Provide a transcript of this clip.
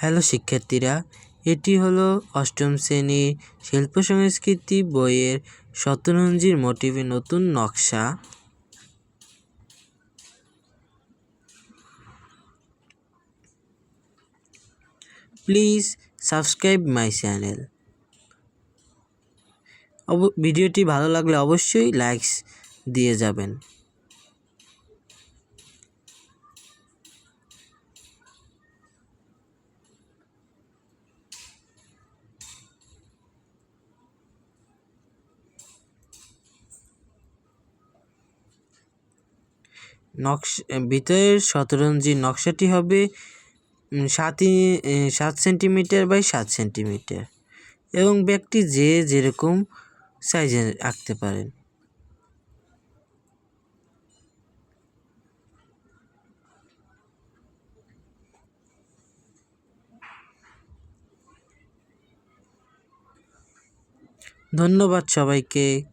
Hello শিক্ষার্থীরা, এটি হলো অষ্টম শ্রেণীর শিল্প সংস্কৃতি বইয়ের শতরঞ্জির মোটিভে নতুন নকশা। Please subscribe my channel. ভিডিওটি ভালো লাগলে অবশ্যই লাইকস দিয়ে যাবেন। ভিতরের শতরঞ্জির নকশাটি হবে 7 সেন্টিমিটার বাই 7 সেন্টিমিটার এবং ব্যক্তি যেরকম সাইজে আঁকতে পারেন। ধন্যবাদ সবাইকে।